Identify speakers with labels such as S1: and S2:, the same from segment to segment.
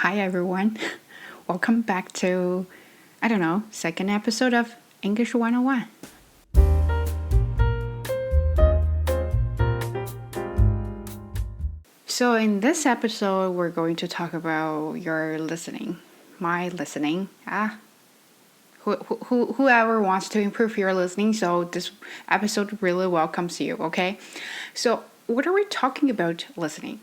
S1: Hi everyone. Welcome back to, second episode of English 101. So in this episode, we're going to talk about your listening, my listening. Whoever wants to improve your listening, so this episode really welcomes you, okay? So what are we talking about listening?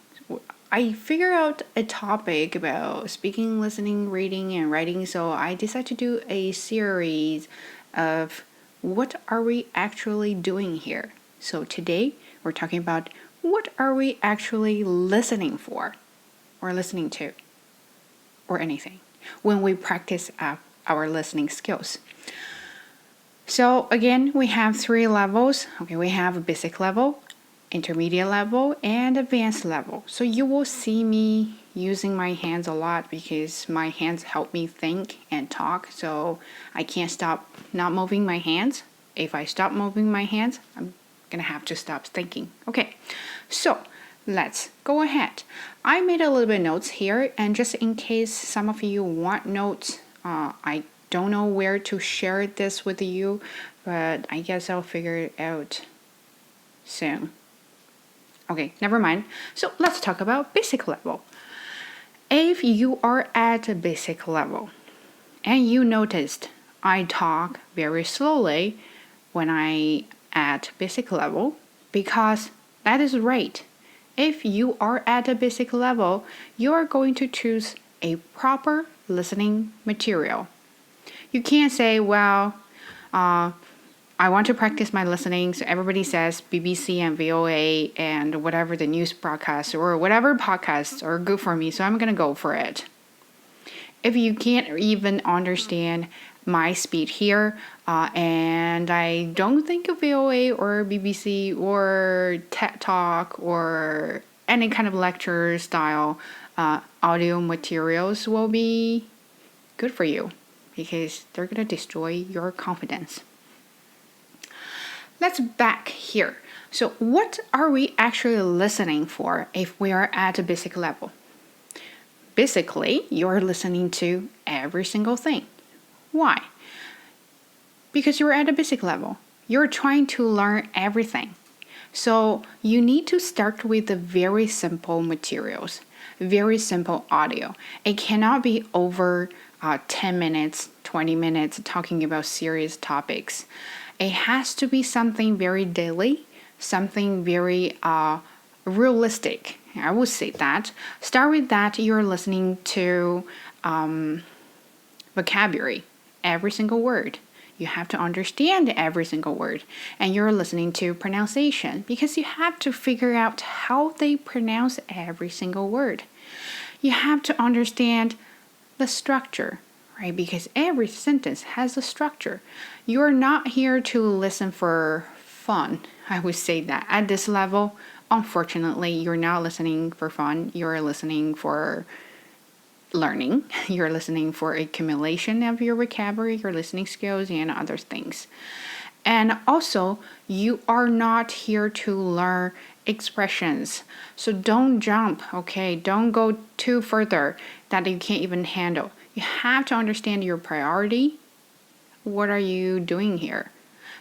S1: I figured out a topic about speaking, listening, reading, and writing, so I decided to do a series of what are we actually doing here. So today we're talking about what are we actually listening for or listening to or anything when we practice our listening skills. So again, we have 3 levels. Okay, we have a basic level, intermediate level, and advanced level. So you will see me using my hands a lot because my hands help me think and talk. So I can't stop not moving my hands. If I stop moving my hands, I'm gonna have to stop thinking. Okay, so let's go ahead. I made a little bit of notes here, and just in case some of you want notes, I don't know where to share this with you, but I guess I'll figure it out soon. Okay, never mind. So let's talk about basic level. If you are at a basic level and you noticed I talk very slowly when I at basic level, because that is right. If you are at a basic level, you are going to choose a proper listening material. You can't say, well, I want to practice my listening, so everybody says BBC and VOA and whatever the news broadcasts or whatever podcasts are good for me, so I'm going to go for it. If you can't even understand my speed here, and I don't think of VOA or BBC or TED Talk or any kind of lecture style audio materials will be good for you because they're going to destroy your confidence. Let's back here. So what are we actually listening for if we are at a basic level? Basically, you're listening to every single thing. Why? Because you're at a basic level. You're trying to learn everything. So you need to start with the very simple materials, very simple audio. It cannot be over 10 minutes, 20 minutes talking about serious topics. It has to be something very daily, something very realistic. I would say that. Start with that. You're listening to vocabulary, every single word. You have to understand every single word. And you're listening to pronunciation because you have to figure out how they pronounce every single word. You have to understand the structure, right? Because every sentence has a structure. You're not here to listen for fun. I would say that at this level, unfortunately, you're not listening for fun. You're listening for learning. You're listening for accumulation of your vocabulary, your listening skills, and other things. And also, you are not here to learn expressions. So don't jump, okay? Don't go too further that you can't even handle. You have to understand your priority. What are you doing here?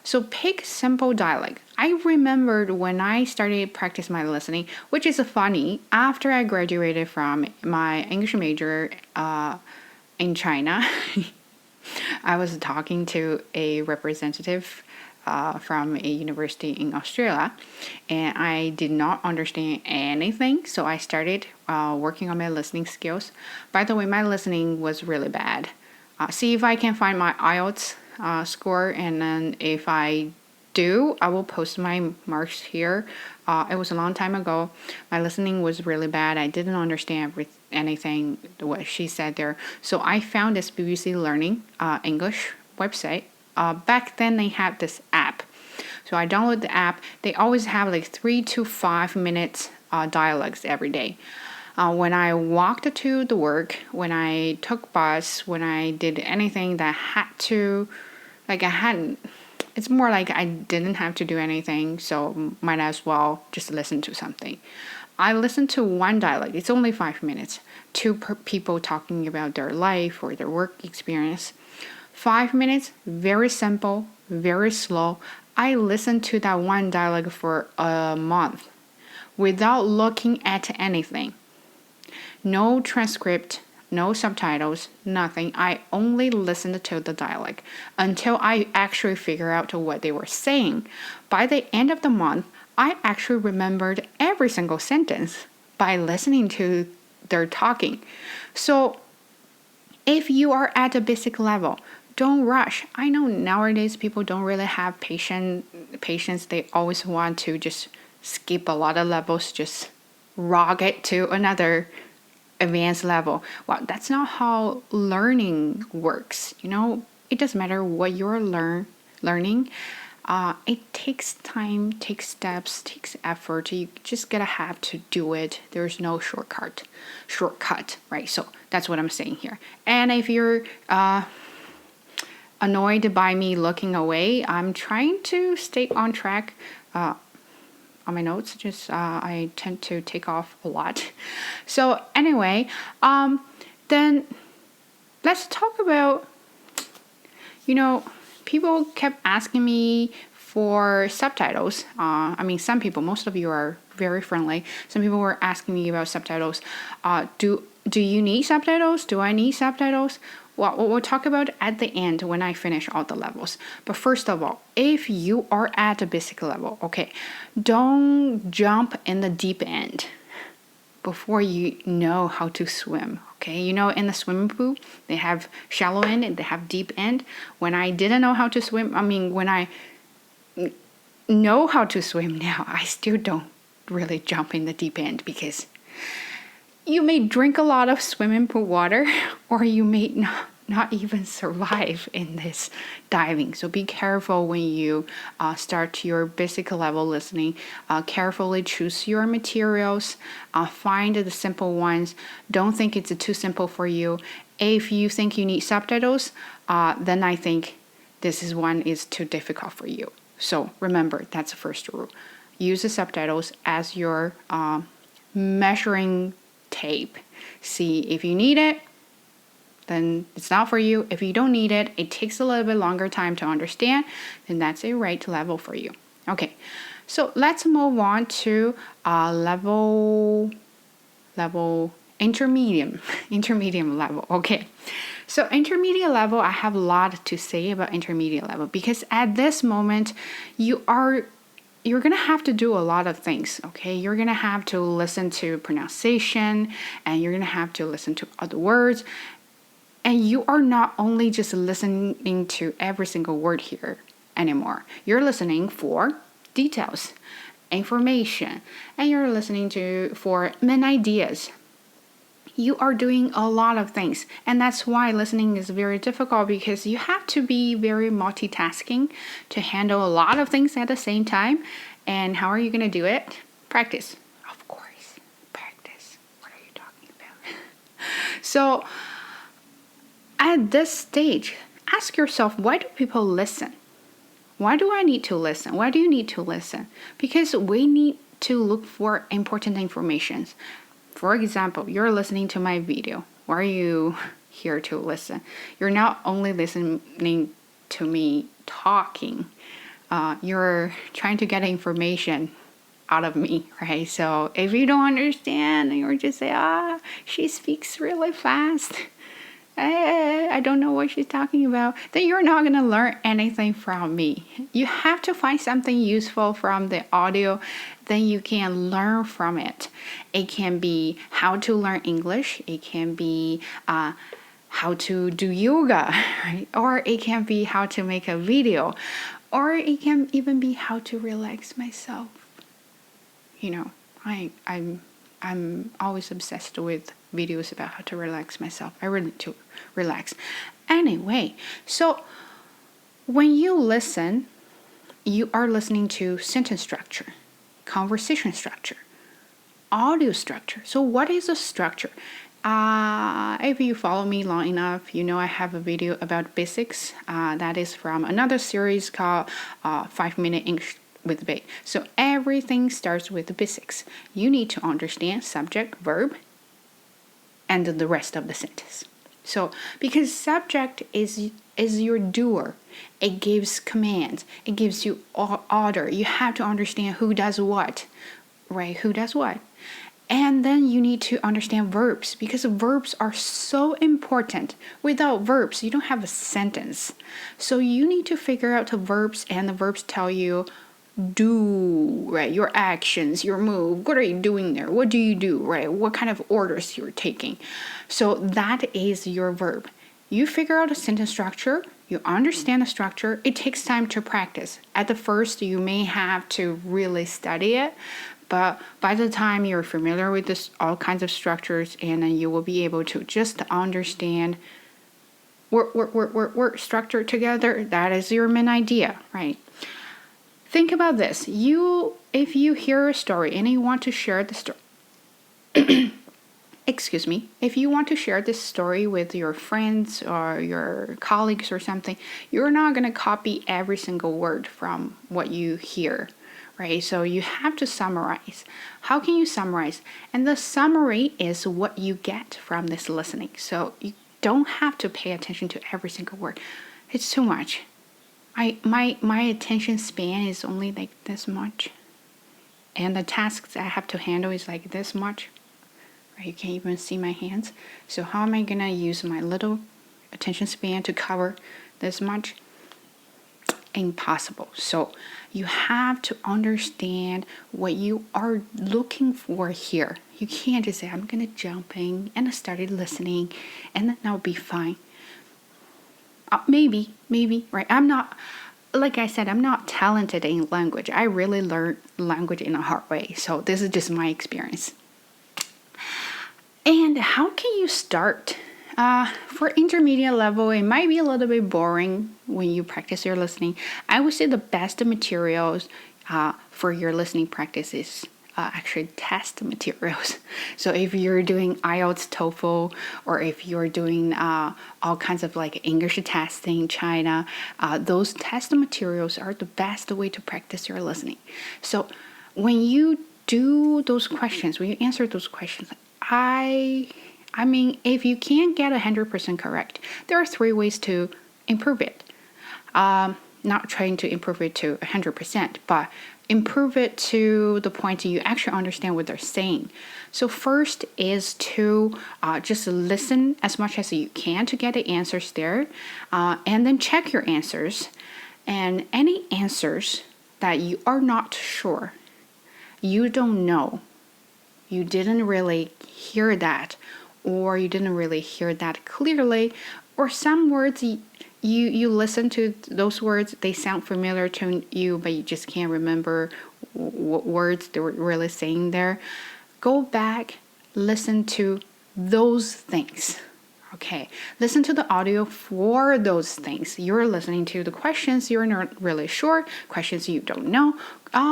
S1: So pick simple dialect. I remembered when I started practice my listening, which is funny, after I graduated from my English major in China, I was talking to a representative from a university in Australia, and I did not understand anything, so I started working on my listening skills. By the way, my listening was really bad. See if I can find my IELTS score, and then if I do, I will post my marks here. It was a long time ago. My listening was really bad. I didn't understand anything what she said there. So I found this BBC Learning English website. Back then they had this app. So I downloaded the app. They always have like 3 to 5 minutes dialogues every day. When I walked to the work, when I took bus, when I did anything that had to, it's more like I didn't have to do anything, so might as well just listen to something. I listen to one dialogue. It's only 5 minutes. Two people talking about their life or their work experience. 5 minutes, very simple, very slow. I listened to that one dialogue for a month without looking at anything. No transcript, no subtitles, nothing. I only listened to the dialogue until I actually figure out what they were saying. By the end of the month, I actually remembered every single sentence by listening to their talking. So if you are at a basic level, don't rush. I know nowadays people don't really have patience. They always want to just skip a lot of levels, just rocket to another advanced level. Well, that's not how learning works. It doesn't matter what you're learning. It takes time, takes steps, takes effort. You just gotta have to do it. There's no shortcut, right? So that's what I'm saying here. And if you're annoyed by me looking away, I'm trying to stay on track. On my notes, just I tend to take off a lot. So anyway, then let's talk about, people kept asking me for subtitles. Some people, most of you are very friendly. Some people were asking me about subtitles. Do you need subtitles? Do I need subtitles? Well, we'll talk about at the end when I finish all the levels. But first of all, if you are at a basic level, okay, don't jump in the deep end before you know how to swim. Okay, in the swimming pool, they have shallow end and they have deep end. When I didn't know how to swim, when I know how to swim now, I still don't really jump in the deep end because you may drink a lot of swimming pool water or you may not even survive in this diving. So be careful when you start your basic level listening. Carefully choose your materials. Find the simple ones. Don't think it's too simple for you. If you think you need subtitles, then I think this one is too difficult for you. So remember, that's the first rule. Use the subtitles as your measuring tape. See if you need it, then it's not for you. If you don't need it, it takes a little bit longer time to understand, then that's a right level for you. Okay, so let's move on to level intermediate level. Okay, so intermediate level, I have a lot to say about intermediate level because at this moment you're going to have to do a lot of things, okay? You're going to have to listen to pronunciation and you're going to have to listen to other words. And you are not only just listening to every single word here anymore. You're listening for details, information, and you're listening for main ideas. You are doing a lot of things, and that's why listening is very difficult because you have to be very multitasking to handle a lot of things at the same time. And how are you going to do it? Practice. Of course, practice. What are you talking about? So at this stage, ask yourself, why do people listen? Why do I need to listen? Why do you need to listen? Because we need to look for important information. For example, you're listening to my video. Why are you here to listen? You're not only listening to me talking. You're trying to get information out of me, right? So if you don't understand, and you're just say, she speaks really fast. I don't know what she's talking about. Then you're not going to learn anything from me. You have to find something useful from the audio, then you can learn from it. It can be how to learn English. It can be how to do yoga, right? Or it can be how to make a video. Or it can even be how to relax myself. I'm always obsessed with videos about how to relax myself. I really need to relax. Anyway, so when you listen, you are listening to sentence structure, conversation structure, audio structure. So what is a structure? If you follow me long enough, you know I have a video about basics. That is from another series called 5 Minute English with big. So everything starts with the basics. You need to understand subject, verb, and the rest of the sentence. So because subject is your doer, it gives commands, it gives you order. You have to understand who does what, right? Who does what. And then you need to understand verbs, because verbs are so important. Without verbs, you don't have a sentence. So you need to figure out the verbs, and the verbs tell you do, right? Your actions, your move. What are you doing there? What do you do, right? What kind of orders you're taking. So that is your verb. You figure out a sentence structure, you understand the structure. It takes time to practice. At the first, you may have to really study it, but by the time you're familiar with this, all kinds of structures, and then you will be able to just understand work structure together. That is your main idea, right? Think about this. If you hear a story and you want to share the story, excuse me, if you want to share this story with your friends or your colleagues or something, you're not going to copy every single word from what you hear, right? So you have to summarize. How can you summarize? And the summary is what you get from this listening. So you don't have to pay attention to every single word. It's too much. My attention span is only like this much. And the tasks I have to handle is like this much. You can't even see my hands. So how am I going to use my little attention span to cover this much? Impossible. So you have to understand what you are looking for here. You can't just say, I'm going to jump in and I started listening and then I'll be fine. Maybe, right? I'm not, like I said, I'm not talented in language. I really learned language in a hard way. So this is just my experience. And how can you start? For intermediate level, it might be a little bit boring when you practice your listening. I would say the best materials for your listening practice is actually test materials. So if you're doing IELTS, TOEFL, or if you're doing all kinds of like English testing, China, those test materials are the best way to practice your listening. So when you do those questions, when you answer those questions, I mean, if you can't get 100% correct, there are 3 ways to improve it. Not trying to improve it to 100%, but improve it to the point that you actually understand what they're saying. So first is to just listen as much as you can to get the answers there, and then check your answers. And any answers that you are not sure, you don't know, you didn't really hear that, or you didn't really hear that clearly, or some words you listen to those words, they sound familiar to you, but you just can't remember what words they were really saying there. Go back, listen to those things. Okay, listen to the audio for those things. You're listening to the questions you're not really sure, questions you don't know,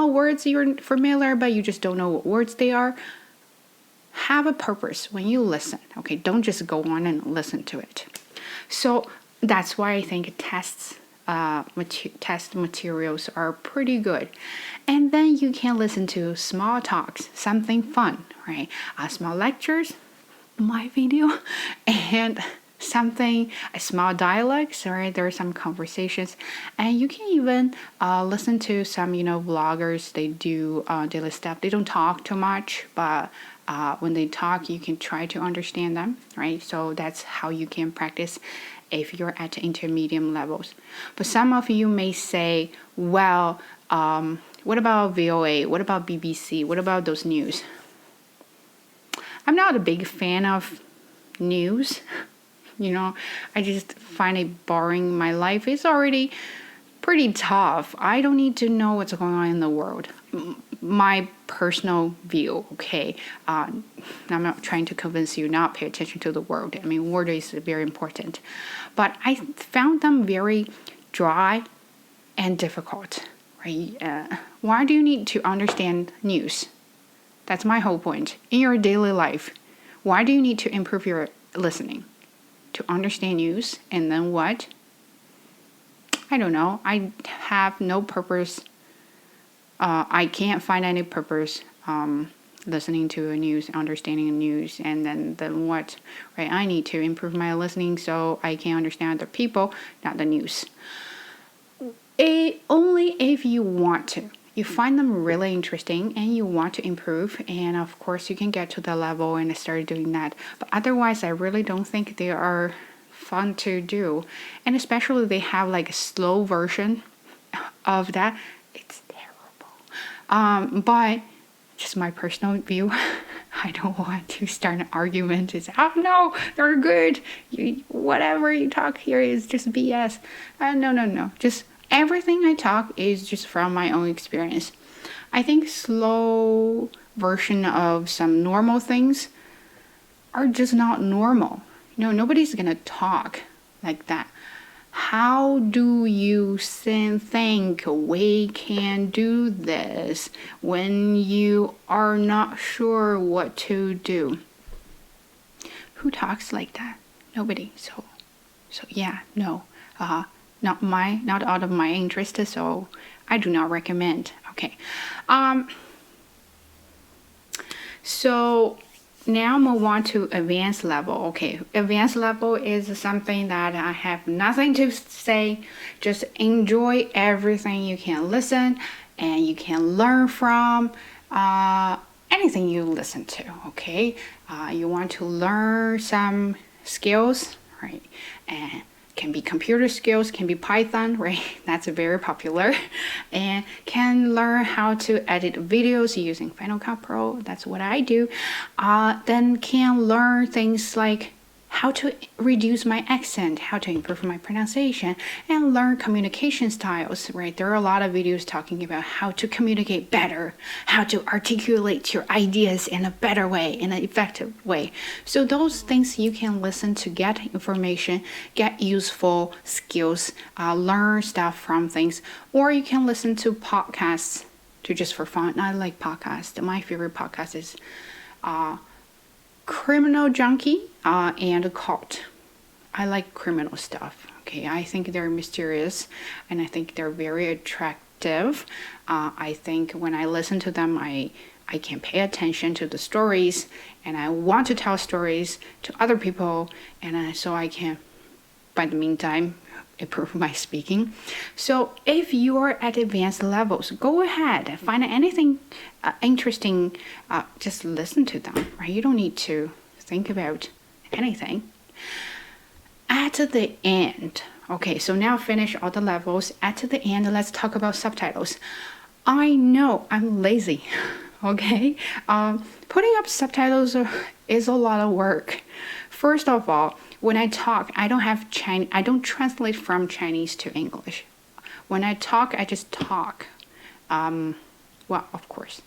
S1: words you're familiar, but you just don't know what words they are. Have a purpose when you listen. Okay, don't just go on and listen to it. So that's why I think test materials are pretty good. And then you can listen to small talks, something fun, right? Small lectures, my video, and something, small dialogues, right? There are some conversations, and you can even listen to some, vloggers. They do daily stuff. They don't talk too much, but when they talk, you can try to understand them, right? So that's how you can practice if you're at intermediate levels. But some of you may say, well, what about VOA? What about BBC? What about those news? I'm not a big fan of news. I just find it boring. My life is already pretty tough. I don't need to know what's going on in the world. My personal view, okay? I'm not trying to convince you not pay attention to the world. I mean, world is very important. But I found them very dry and difficult, right? Why do you need to understand news? That's my whole point. In your daily life, why do you need to improve your listening? To understand news, and then what? I don't know. I have no purpose I can't find any purpose listening to the news, understanding the news, and then what, right? I need to improve my listening so I can understand other people, not the news. Only if you want to. You find them really interesting and you want to improve, and of course you can get to the level and start doing that. But otherwise, I really don't think they are fun to do. And especially they have like a slow version of that. It's terrible. But just my personal view. I don't want to start an argument. It's, oh no, they're good. Whatever you talk here is just BS. No. Just everything I talk is just from my own experience. I think slow version of some normal things are just not normal. Nobody's gonna talk like that. How do you think we can do this when you are not sure what to do? Who talks like that? Nobody. So yeah, no. Not out of my interest, so I do not recommend. Okay. So now move on to advanced level. Okay, advanced level is something that I have nothing to say. Just enjoy everything you can listen and you can learn from anything you listen to. Okay, you want to learn some skills, right? And can be computer skills, can be Python, right? That's very popular. And can learn how to edit videos using Final Cut Pro. That's what I do. Then can learn things like how to reduce my accent, how to improve my pronunciation, and learn communication styles, right? There are a lot of videos talking about how to communicate better, how to articulate your ideas in a better way, in an effective way. So those things you can listen to get information, get useful skills, learn stuff from things, or you can listen to podcasts to just for fun. I like podcasts. My favorite podcast is Criminal Junkie and Cult. I like criminal stuff. Okay, I think they're mysterious and I think they're very attractive. I think when I listen to them, I can pay attention to the stories and I want to tell stories to other people, and so I can, by the meantime, improve my speaking. So if you're at advanced levels, go ahead, find anything interesting, just listen to them, right? You don't need to think about anything. At the end, okay, so now finish all the levels. At the end, let's talk about subtitles. I know I'm lazy, okay? Putting up subtitles is a lot of work. First of all, when I talk, I don't translate from Chinese to English. When I talk, I just talk. Well, of course.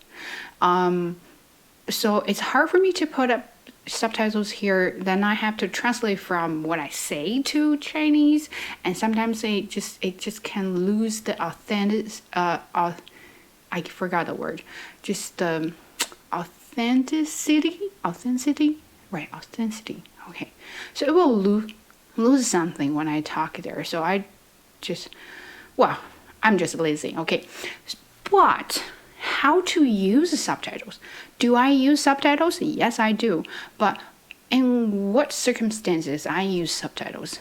S1: So it's hard for me to put up subtitles here. Then I have to translate from what I say to Chinese, and sometimes it just can lose the authentic. I forgot the word. Just authenticity. Right, authenticity. Okay, so it will lose something when I talk there. So I'm just lazy. Okay, but how to use subtitles? Do I use subtitles? Yes, I do. But in what circumstances I use subtitles?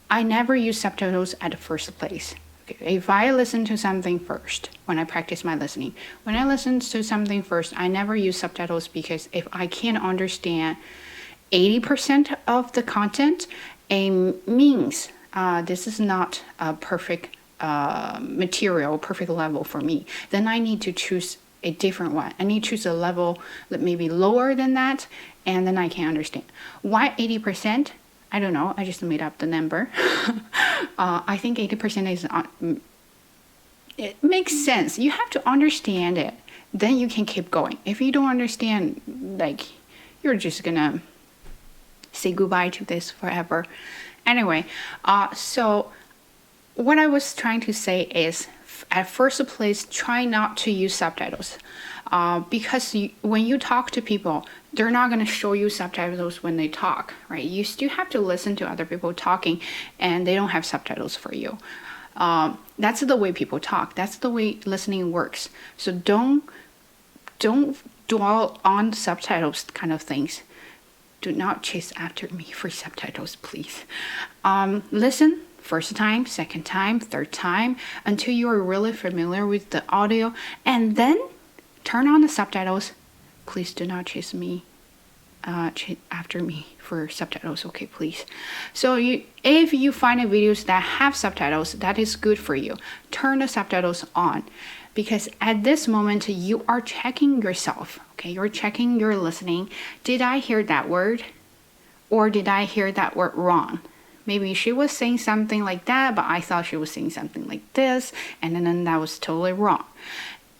S1: I never use subtitles at the first place. Okay, if I listen to something first, when I practice my listening, when I listen to something first, I never use subtitles, because if I can't understand 80% of the content, it means this is not a perfect material, perfect level for me. Then I need to choose a different one. I need to choose a level that maybe lower than that, and then I can understand. Why 80%? I don't know. I just made up the number. I think 80% is it makes sense. You have to understand it. Then you can keep going. If you don't understand, like, you're just gonna say goodbye to this forever. Anyway, so what I was trying to say is, at first place, try not to use subtitles, because when you talk to people, they're not going to show you subtitles when they talk, right? You still have to listen to other people talking, and they don't have subtitles for you. That's the way people talk. That's the way listening works. So don't dwell on subtitles kind of things. Do not chase after me for subtitles, please. Listen first time, second time, third time until you are really familiar with the audio, and then turn on the subtitles. Please do not chase after me for subtitles, okay, please. So if you find videos that have subtitles, that is good for you. Turn the subtitles on, because at this moment you are checking yourself, okay? You're checking your listening. Did I hear that word, or did I hear that word wrong? Maybe she was saying something like that, but I thought she was saying something like this, and then that was totally wrong.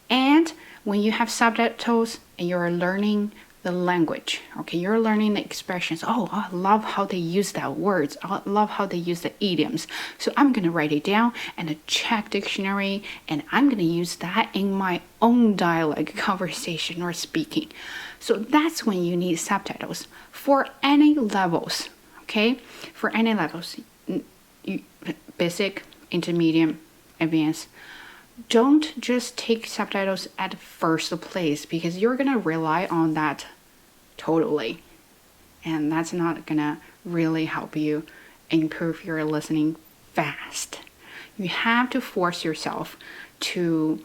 S1: And when you have subtitles and you're learning the language, okay, you're learning the expressions. Oh, I love how they use that words. I love how they use the idioms. So I'm gonna write it down and check dictionary, and I'm gonna use that in my own dialect, conversation, or speaking. So that's when you need subtitles for any levels, okay? For any levels, basic, intermediate, advanced. Don't just take subtitles at first place, because you're gonna rely on that totally, and that's not gonna really help you improve your listening fast. You have to force yourself to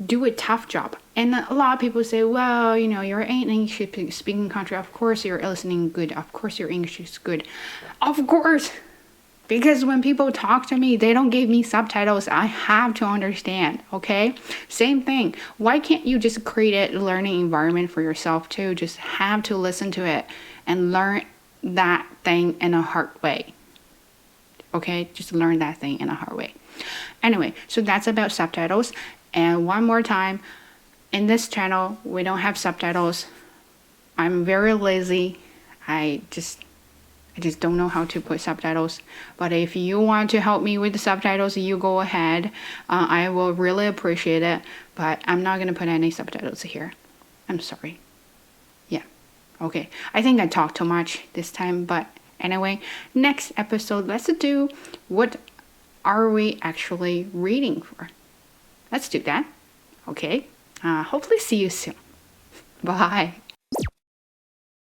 S1: do a tough job. And a lot of people say, well, you're in English speaking country, of course your listening good, of course your English is good. Of course, because when people talk to me, they don't give me subtitles. I have to understand, okay? Same thing. Why can't you just create a learning environment for yourself too? Just have to listen to it and learn that thing in a hard way. Okay? Just learn that thing in a hard way. Anyway, so that's about subtitles. And one more time, in this channel, we don't have subtitles. I'm very lazy. I just don't know how to put subtitles. But if you want to help me with the subtitles, you go ahead. I will really appreciate it. But I'm not going to put any subtitles here. I'm sorry. Yeah. Okay. I think I talked too much this time. But anyway, next episode, let's do what are we actually reading for. Let's do that. Okay. Hopefully see you soon. Bye.